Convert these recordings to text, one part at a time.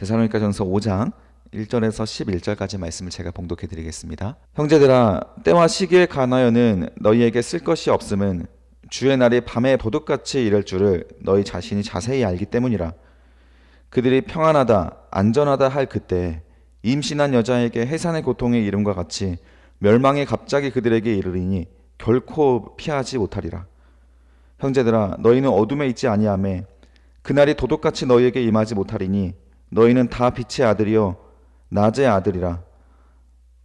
데살로니가전서 5장 1절에서 11절까지 말씀을 제가 봉독해 드리겠습니다. 형제들아, 때와 시기에 관하여는 너희에게 쓸 것이 없음은 주의 날이 밤에 보듯같이 이를 줄을 너희 자신이 자세히 알기 때문이라. 그들이 평안하다 안전하다 할 그때 임신한 여자에게 해산의 고통의 이름과 같이 멸망이 갑자기 그들에게 이르리니 결코 피하지 못하리라. 형제들아, 너희는 어둠에 있지 아니하매 그날이 도둑같이 너희에게 임하지 못하리니 너희는 다 빛의 아들이요 낮의 아들이라.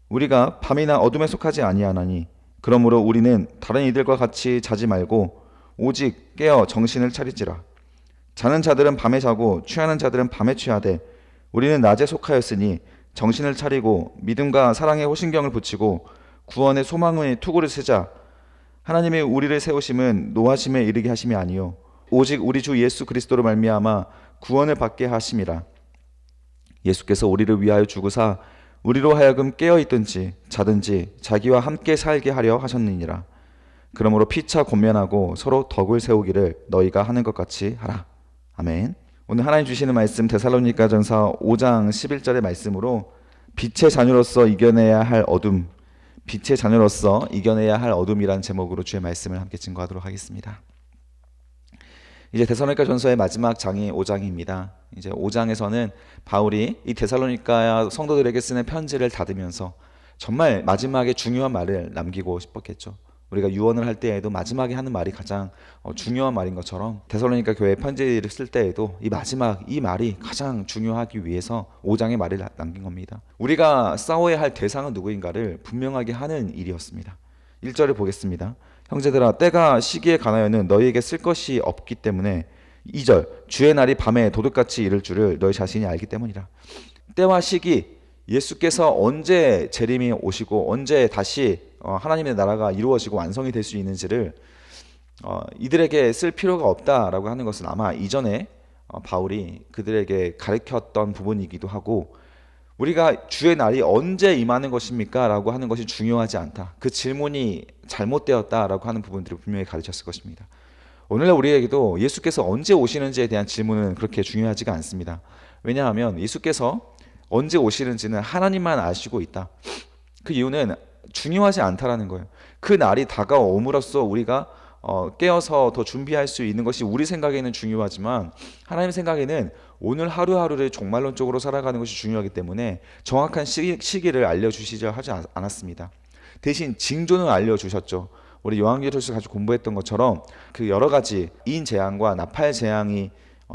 우리가 밤이나 어둠에 속하지 아니하나니 그러므로 우리는 다른 이들과 같이 자지 말고 오직 깨어 정신을 차리지라. 자는 자들은 밤에 자고 취하는 자들은 밤에 취하되 우리는 낮에 속하였으니 정신을 차리고 믿음과 사랑의 호신경을 붙이고 구원의 소망의 투구를 쓰자. 하나님의 우리를 세우심은 노하심에 이르게 하심이 아니요 오직 우리 주 예수 그리스도로 말미암아 구원을 받게 하심이라. 예수께서 우리를 위하여 죽으사 우리로 하여금 깨어 있든지 자든지 자기와 함께 살게 하려 하셨느니라. 그러므로 피차 권면하고 서로 덕을 세우기를 너희가 하는 것 같이 하라. 아멘. 오늘 하나님 주시는 말씀 데살로니가전서 5장 11절의 말씀으로 빛의 자녀로서 이겨내야 할 어둠, 빛의 자녀로서 이겨내야 할 어둠이라는 제목으로 주의 말씀을 함께 증거하도록 하겠습니다. 이제 데살로니가전서의 마지막 장이 5장입니다. 이제 5장에서는 바울이 이 데살로니가 성도들에게 쓰는 편지를 닫으면서 정말 마지막에 중요한 말을 남기고 싶었겠죠. 우리가 유언을 할 때에도 마지막에 하는 말이 가장 중요한 말인 것처럼 데살로니가 교회 편지를 쓸 때에도 이 마지막 이 말이 가장 중요하기 위해서 5장의 말을 남긴 겁니다. 우리가 싸워야 할 대상은 누구인가를 분명하게 하는 일이었습니다. 1절을 보겠습니다. 형제들아, 때가 시기에 관하여는 너희에게 쓸 것이 없기 때문에 2절 주의 날이 밤에 도둑같이 이를 줄을 너희 자신이 알기 때문이라. 때와 시기, 예수께서 언제 재림이 오시고 언제 다시 하나님의 나라가 이루어지고 완성이 될 수 있는지를 이들에게 쓸 필요가 없다라고 하는 것은 아마 이전에 바울이 그들에게 가르쳤던 부분이기도 하고, 우리가 주의 날이 언제 임하는 것입니까? 라고 하는 것이 중요하지 않다. 그 질문이 잘못되었다라고 하는 부분들을 분명히 가르쳤을 것입니다. 오늘날 우리에게도 예수께서 언제 오시는지에 대한 질문은 그렇게 중요하지가 않습니다. 왜냐하면 예수께서 언제 오시는지는 하나님만 아시고 있다. 그 이유는 중요하지 않다라는 거예요. 그 날이 다가옴으로써 우리가 깨어서 더 준비할 수 있는 것이 우리 생각에는 중요하지만 하나님 생각에는 오늘 하루하루를 종말론적으로 살아가는 것이 중요하기 때문에 정확한 시기를 알려주시지 하지 않았습니다. 대신 징조는 알려주셨죠. 우리 요한계시록에서 같이 공부했던 것처럼 그 여러 가지 인 재앙과 나팔 재앙이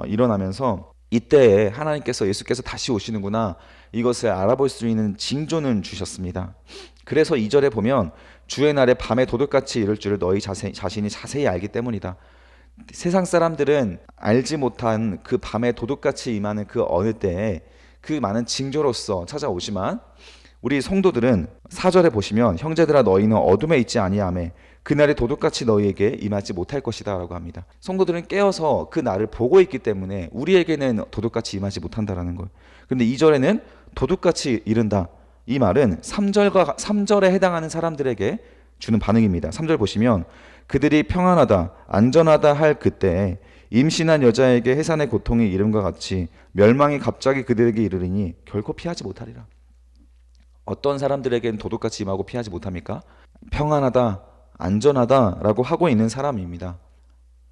일어나면서 이때에 하나님께서 예수께서 다시 오시는구나, 이것을 알아볼 수 있는 징조는 주셨습니다. 그래서 2절에 보면 주의 날에 밤에 도둑같이 이를 줄을 너희 자신이 자세히 알기 때문이다. 세상 사람들은 알지 못한 그 밤에 도둑같이 임하는 그 어느 때에 그 많은 징조로서 찾아오지만 우리 성도들은 4절에 보시면 형제들아 너희는 어둠에 있지 아니하매 그날이 도둑같이 너희에게 임하지 못할 것이다 라고 합니다. 성도들은 깨어서 그 날을 보고 있기 때문에 우리에게는 도둑같이 임하지 못한다라는 거예요. 그런데 2절에는 도둑같이 이른다. 이 말은 3절에 해당하는 사람들에게 주는 반응입니다. 3절 보시면 그들이 평안하다 안전하다 할 그때 임신한 여자에게 해산의 고통이 이름과 같이 멸망이 갑자기 그들에게 이르리니 결코 피하지 못하리라. 어떤 사람들에게는 도둑같이 임하고 피하지 못합니까? 평안하다 안전하다 라고 하고 있는 사람입니다.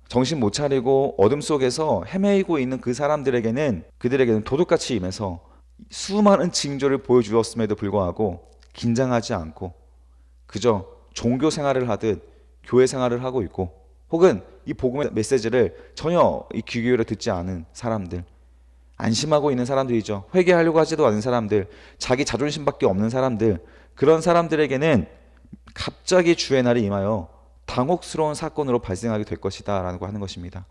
정신 못 차리고 어둠 속에서 헤매이고 있는 그 사람들에게는 그들에게는 도둑같이 임해서 수많은 징조를 보여주었음에도 불구하고 긴장하지 않고 그저 종교 생활을 하듯 교회 생활을 하고 있고, 혹은 이 복음의 메시지를 전혀 귀 기울여 듣지 않은 사람들, 안심하고 있는 사람들이죠. 회개하려고 하지도 않은 사람들, 자기 자존심밖에 없는 사람들, 그런 사람들에게는 갑자기 주의 날이 임하여 당혹스러운 사건으로 발생하게 될 것이다 라고 하는 것입니다.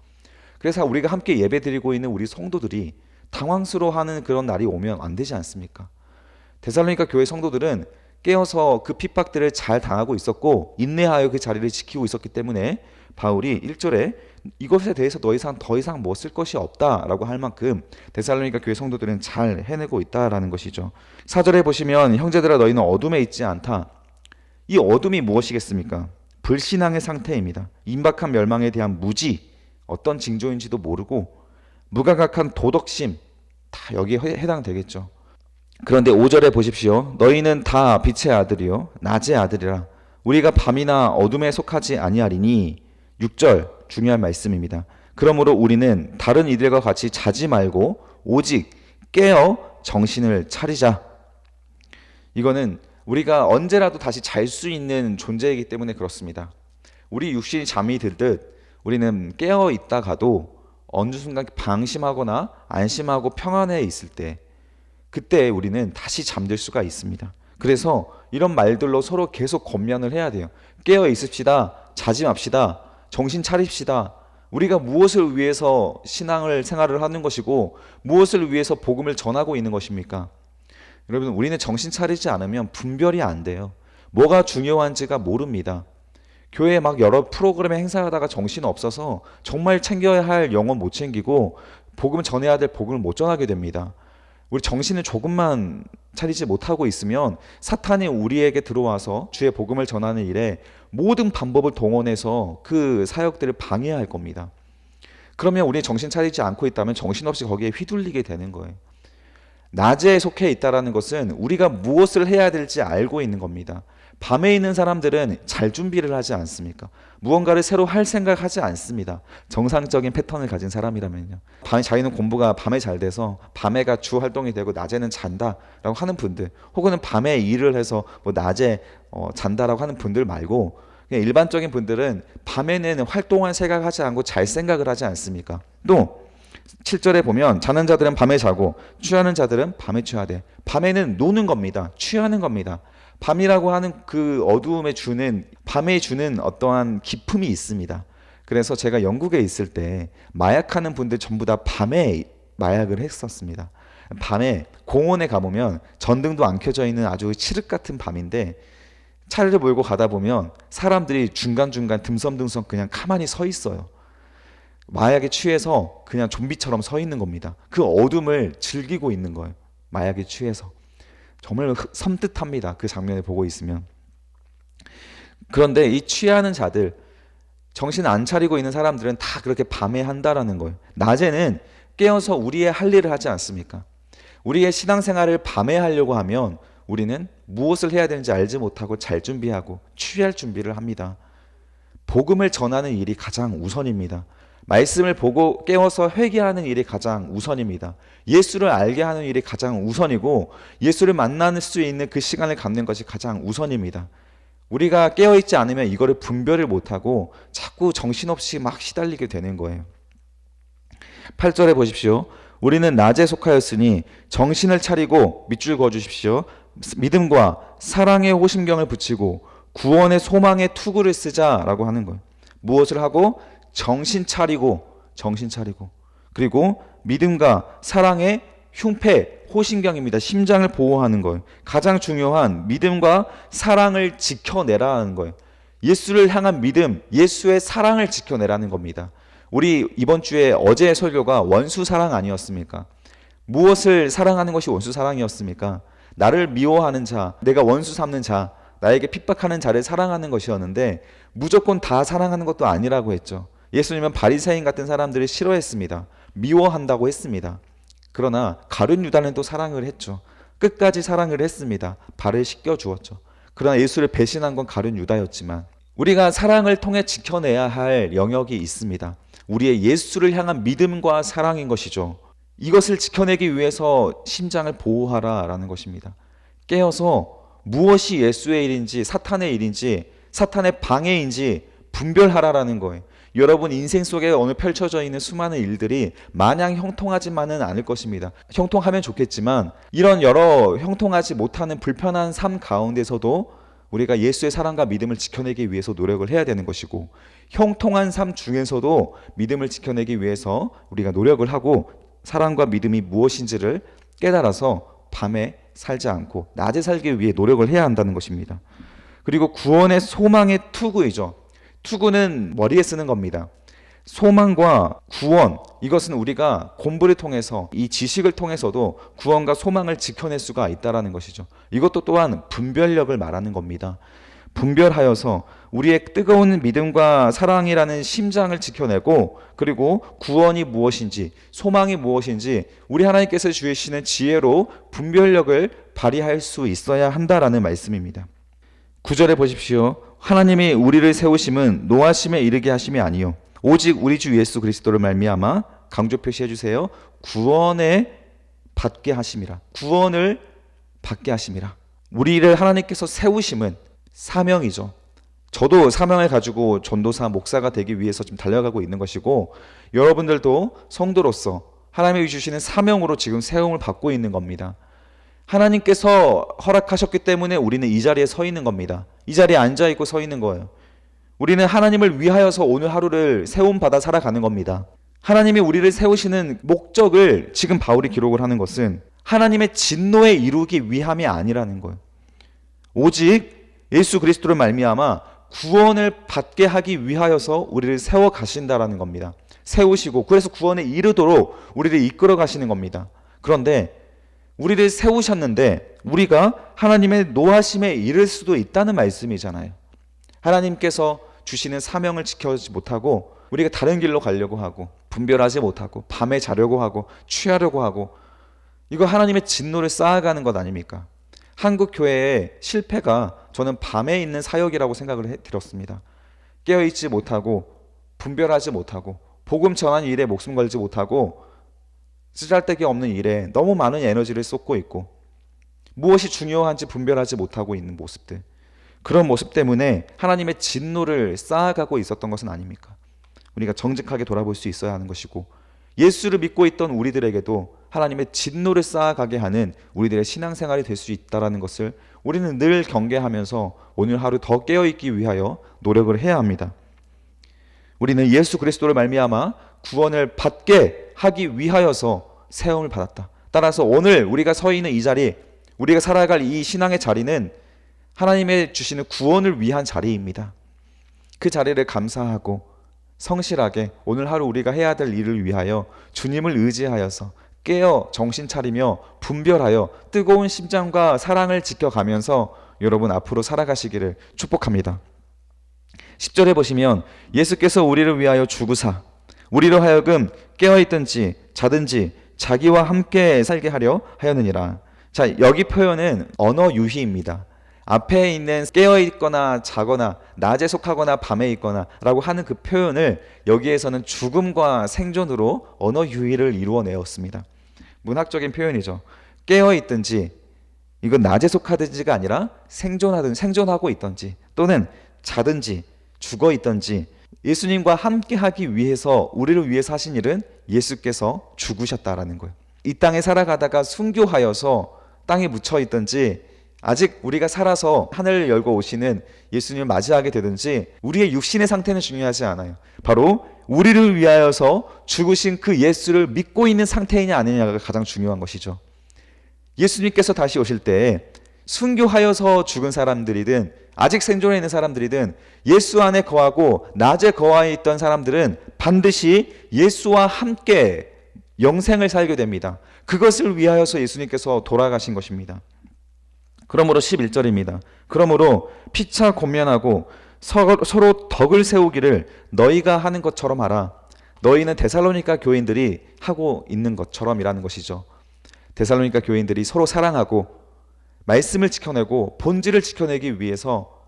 그래서 우리가 함께 예배드리고 있는 우리 성도들이 당황스러워하는 그런 날이 오면 안 되지 않습니까? 데살로니가 교회 성도들은 깨어서 그 핍박들을 잘 당하고 있었고 인내하여 그 자리를 지키고 있었기 때문에 바울이 1절에 이것에 대해서 더 이상 뭐 쓸 것이 없다라고 할 만큼 데살로니가 교회 성도들은 잘 해내고 있다라는 것이죠. 4절에 보시면 형제들아 너희는 어둠에 있지 않다. 이 어둠이 무엇이겠습니까? 불신앙의 상태입니다. 임박한 멸망에 대한 무지, 어떤 징조인지도 모르고 무감각한 도덕심, 다 여기에 해당되겠죠. 그런데 5절에 보십시오. 너희는 다 빛의 아들이요 낮의 아들이라. 우리가 밤이나 어둠에 속하지 아니하리니. 6절 중요한 말씀입니다. 그러므로 우리는 다른 이들과 같이 자지 말고 오직 깨어 정신을 차리자. 이거는 우리가 언제라도 다시 잘 수 있는 존재이기 때문에 그렇습니다. 우리 육신이 잠이 들듯 우리는 깨어 있다가도 어느 순간 방심하거나 안심하고 평안해 있을 때, 그때 우리는 다시 잠들 수가 있습니다. 그래서 이런 말들로 서로 계속 권면을 해야 돼요. 깨어 있읍시다. 자지 맙시다. 정신 차립시다. 우리가 무엇을 위해서 신앙을 생활을 하는 것이고 무엇을 위해서 복음을 전하고 있는 것입니까? 여러분, 우리는 정신 차리지 않으면 분별이 안 돼요. 뭐가 중요한지가 모릅니다. 교회에 막 여러 프로그램에 행사하다가 정신 없어서 정말 챙겨야 할 영혼 못 챙기고 복음 전해야 될 복음을 못 전하게 됩니다. 우리 정신을 조금만 차리지 못하고 있으면 사탄이 우리에게 들어와서 주의 복음을 전하는 일에 모든 방법을 동원해서 그 사역들을 방해할 겁니다. 그러면 우리 정신 차리지 않고 있다면 정신없이 거기에 휘둘리게 되는 거예요. 낮에 속해 있다라는 것은 우리가 무엇을 해야 될지 알고 있는 겁니다. 밤에 있는 사람들은 잘 준비를 하지 않습니까? 무언가를 새로 할 생각하지 않습니다. 정상적인 패턴을 가진 사람이라면요. 밤에 자기는 공부가 밤에 잘 돼서 밤에가 주 활동이 되고 낮에는 잔다라고 하는 분들, 혹은 밤에 일을 해서 뭐 낮에 잔다라고 하는 분들 말고 그냥 일반적인 분들은 밤에는 활동할 생각하지 않고 잘 생각을 하지 않습니까? 또 7절에 보면 자는 자들은 밤에 자고 취하는 자들은 밤에 취하되. 밤에는 노는 겁니다. 취하는 겁니다. 밤이라고 하는 그 어두움에 주는, 밤에 주는 어떠한 기품이 있습니다. 그래서 제가 영국에 있을 때 마약하는 분들 전부 다 밤에 마약을 했었습니다. 밤에 공원에 가보면 전등도 안 켜져 있는 아주 칠흑 같은 밤인데 차를 몰고 가다 보면 사람들이 중간중간 듬성듬성 그냥 가만히 서 있어요. 마약에 취해서 그냥 좀비처럼 서 있는 겁니다. 그 어둠을 즐기고 있는 거예요. 마약에 취해서. 정말 섬뜩합니다. 그 장면을 보고 있으면. 그런데 이 취하는 자들, 정신 안 차리고 있는 사람들은 다 그렇게 밤에 한다라는 거예요. 낮에는 깨어서 우리의 할 일을 하지 않습니까? 우리의 신앙생활을 밤에 하려고 하면 우리는 무엇을 해야 되는지 알지 못하고 잘 준비하고 취할 준비를 합니다. 복음을 전하는 일이 가장 우선입니다. 말씀을 보고 깨워서 회개하는 일이 가장 우선입니다. 예수를 알게 하는 일이 가장 우선이고 예수를 만날 수 있는 그 시간을 갖는 것이 가장 우선입니다. 우리가 깨어있지 않으면 이거를 분별을 못하고 자꾸 정신없이 막 시달리게 되는 거예요. 8절에 보십시오. 우리는 낮에 속하였으니 정신을 차리고 밑줄 그어주십시오. 믿음과 사랑의 호심경을 붙이고 구원의 소망의 투구를 쓰자라고 하는 거예요. 무엇을 하고? 정신 차리고 그리고 믿음과 사랑의 흉패, 호신경입니다. 심장을 보호하는 거예요. 가장 중요한 믿음과 사랑을 지켜내라는 거예요. 예수를 향한 믿음, 예수의 사랑을 지켜내라는 겁니다. 우리 이번 주에 어제의 설교가 원수 사랑 아니었습니까? 무엇을 사랑하는 것이 원수 사랑이었습니까? 나를 미워하는 자, 내가 원수 삼는 자, 나에게 핍박하는 자를 사랑하는 것이었는데 무조건 다 사랑하는 것도 아니라고 했죠. 예수님은 바리새인 같은 사람들을 싫어했습니다. 미워한다고 했습니다. 그러나 가룟 유다는 또 사랑을 했죠. 끝까지 사랑을 했습니다. 발을 씻겨 주었죠. 그러나 예수를 배신한 건 가룟 유다였지만 우리가 사랑을 통해 지켜내야 할 영역이 있습니다. 우리의 예수를 향한 믿음과 사랑인 것이죠. 이것을 지켜내기 위해서 심장을 보호하라라는 것입니다. 깨어서 무엇이 예수의 일인지 사탄의 일인지 사탄의 방해인지 분별하라라는 거예요. 여러분 인생 속에 오늘 펼쳐져 있는 수많은 일들이 마냥 형통하지만은 않을 것입니다. 형통하면 좋겠지만 이런 여러 형통하지 못하는 불편한 삶 가운데서도 우리가 예수의 사랑과 믿음을 지켜내기 위해서 노력을 해야 되는 것이고 형통한 삶 중에서도 믿음을 지켜내기 위해서 우리가 노력을 하고 사랑과 믿음이 무엇인지를 깨달아서 밤에 살지 않고 낮에 살기 위해 노력을 해야 한다는 것입니다. 그리고 구원의 소망의 투구이죠. 투구는 머리에 쓰는 겁니다. 소망과 구원, 이것은 우리가 공부를 통해서 이 지식을 통해서도 구원과 소망을 지켜낼 수가 있다는 것이죠. 이것도 또한 분별력을 말하는 겁니다. 분별하여서 우리의 뜨거운 믿음과 사랑이라는 심장을 지켜내고, 그리고 구원이 무엇인지, 소망이 무엇인지 우리 하나님께서 주시는 지혜로 분별력을 발휘할 수 있어야 한다라는 말씀입니다. 9절에 보십시오. 하나님이 우리를 세우심은 노하심에 이르게 하심이 아니요 오직 우리 주 예수 그리스도를 말미암아, 강조 표시해 주세요, 구원에 받게 하심이라. 구원을 받게 하심이라. 우리를 하나님께서 세우심은 사명이죠. 저도 사명을 가지고 전도사, 목사가 되기 위해서 지금 달려가고 있는 것이고, 여러분들도 성도로서 하나님이 주시는 사명으로 지금 세움을 받고 있는 겁니다. 하나님께서 허락하셨기 때문에 우리는 이 자리에 서 있는 겁니다. 이 자리에 앉아 있고 서 있는 거예요. 우리는 하나님을 위하여서 오늘 하루를 세움 받아 살아가는 겁니다. 하나님이 우리를 세우시는 목적을 지금 바울이 기록을 하는 것은 하나님의 진노에 이루기 위함이 아니라는 거예요. 오직 예수 그리스도를 말미암아 구원을 받게 하기 위하여서 우리를 세워 가신다라는 겁니다. 세우시고 그래서 구원에 이르도록 우리를 이끌어 가시는 겁니다. 그런데 우리를 세우셨는데 우리가 하나님의 노하심에 이를 수도 있다는 말씀이잖아요. 하나님께서 주시는 사명을 지켜지 못하고 우리가 다른 길로 가려고 하고, 분별하지 못하고, 밤에 자려고 하고, 취하려고 하고, 이거 하나님의 진노를 쌓아가는 것 아닙니까? 한국 교회의 실패가 저는 밤에 있는 사역이라고 생각을 들었습니다. 깨어있지 못하고, 분별하지 못하고, 복음 전한 일에 목숨 걸지 못하고, 쓰잘데기 없는 일에 너무 많은 에너지를 쏟고 있고, 무엇이 중요한지 분별하지 못하고 있는 모습들, 그런 모습 때문에 하나님의 진노를 쌓아가고 있었던 것은 아닙니까? 우리가 정직하게 돌아볼 수 있어야 하는 것이고, 예수를 믿고 있던 우리들에게도 하나님의 진노를 쌓아가게 하는 우리들의 신앙생활이 될 수 있다는 것을 우리는 늘 경계하면서 오늘 하루 더 깨어있기 위하여 노력을 해야 합니다. 우리는 예수 그리스도를 말미암아 구원을 받게 하기 위하여서 세움을 받았다. 따라서 오늘 우리가 서 있는 이 자리, 우리가 살아갈 이 신앙의 자리는 하나님의 주시는 구원을 위한 자리입니다. 그 자리를 감사하고 성실하게 오늘 하루 우리가 해야 될 일을 위하여 주님을 의지하여서 깨어 정신 차리며 분별하여 뜨거운 심장과 사랑을 지켜가면서 여러분 앞으로 살아가시기를 축복합니다. 10절에 보시면 예수께서 우리를 위하여 죽으사 우리로 하여금 깨어있든지 자든지 자기와 함께 살게 하려 하였느니라. 자, 여기 표현은 언어 유희입니다. 앞에 있는 깨어있거나 자거나 낮에 속하거나 밤에 있거나 라고 하는 그 표현을 여기에서는 죽음과 생존으로 언어 유희를 이루어내었습니다. 문학적인 표현이죠. 깨어있든지, 이건 낮에 속하든지가 아니라 생존하고 있든지, 또는 자든지 죽어 있든지, 예수님과 함께 하기 위해서, 우리를 위해서 하신 일은 예수께서 죽으셨다라는 거예요. 이 땅에 살아가다가 순교하여서 땅에 묻혀 있든지, 아직 우리가 살아서 하늘을 열고 오시는 예수님을 맞이하게 되든지, 우리의 육신의 상태는 중요하지 않아요. 바로 우리를 위하여서 죽으신 그 예수를 믿고 있는 상태이냐 아니냐가 가장 중요한 것이죠. 예수님께서 다시 오실 때 순교하여서 죽은 사람들이든 아직 생존해 있는 사람들이든 예수 안에 거하고 낮에 거하여 있던 사람들은 반드시 예수와 함께 영생을 살게 됩니다. 그것을 위하여서 예수님께서 돌아가신 것입니다. 그러므로 11절입니다. 그러므로 피차 권면하고 서로 덕을 세우기를 너희가 하는 것처럼 하라. 너희는 데살로니가 교인들이 하고 있는 것처럼이라는 것이죠. 데살로니가 교인들이 서로 사랑하고 말씀을 지켜내고 본질을 지켜내기 위해서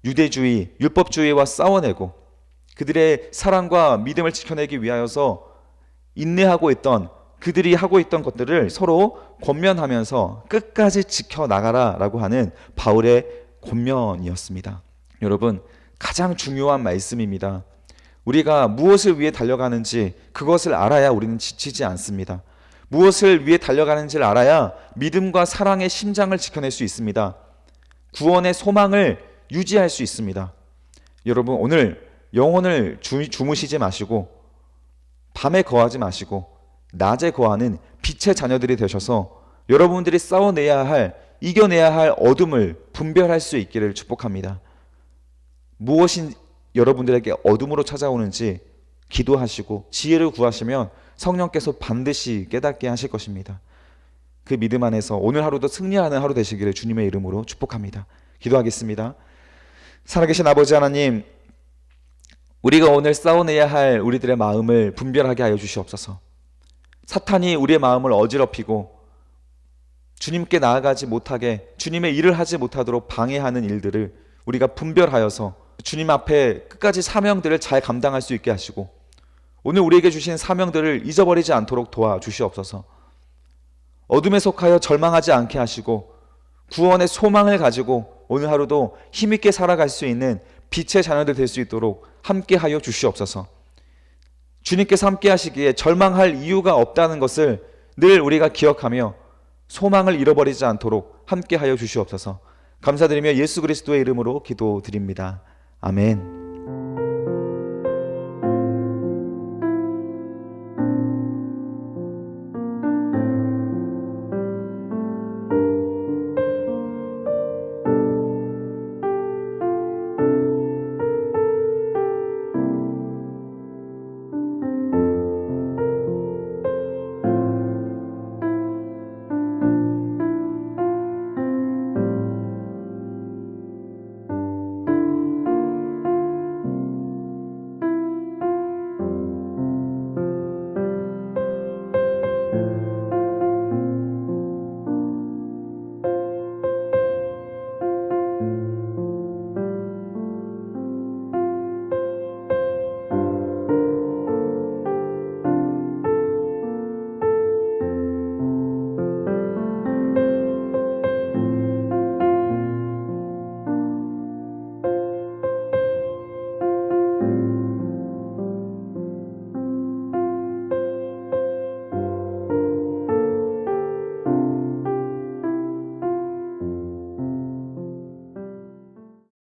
유대주의, 율법주의와 싸워내고 그들의 사랑과 믿음을 지켜내기 위하여서 인내하고 있던, 그들이 하고 있던 것들을 서로 권면하면서 끝까지 지켜나가라 라고 하는 바울의 권면이었습니다. 여러분, 가장 중요한 말씀입니다. 우리가 무엇을 위해 달려가는지 그것을 알아야 우리는 지치지 않습니다. 무엇을 위해 달려가는지를 알아야 믿음과 사랑의 심장을 지켜낼 수 있습니다. 구원의 소망을 유지할 수 있습니다. 여러분, 오늘 영혼을 주무시지 마시고 밤에 거하지 마시고 낮에 거하는 빛의 자녀들이 되셔서 여러분들이 싸워내야 할, 이겨내야 할 어둠을 분별할 수 있기를 축복합니다. 무엇이 여러분들에게 어둠으로 찾아오는지 기도하시고 지혜를 구하시면 성령께서 반드시 깨닫게 하실 것입니다. 그 믿음 안에서 오늘 하루도 승리하는 하루 되시기를 주님의 이름으로 축복합니다. 기도하겠습니다. 살아계신 아버지 하나님, 우리가 오늘 싸워내야 할 우리들의 마음을 분별하게 하여 주시옵소서. 사탄이 우리의 마음을 어지럽히고 주님께 나아가지 못하게, 주님의 일을 하지 못하도록 방해하는 일들을 우리가 분별하여서 주님 앞에 끝까지 사명들을 잘 감당할 수 있게 하시고, 오늘 우리에게 주신 사명들을 잊어버리지 않도록 도와주시옵소서. 어둠에 속하여 절망하지 않게 하시고 구원의 소망을 가지고 오늘 하루도 힘있게 살아갈 수 있는 빛의 자녀들 될 수 있도록 함께하여 주시옵소서. 주님께서 함께 하시기에 절망할 이유가 없다는 것을 늘 우리가 기억하며 소망을 잃어버리지 않도록 함께하여 주시옵소서. 감사드리며 예수 그리스도의 이름으로 기도드립니다. 아멘.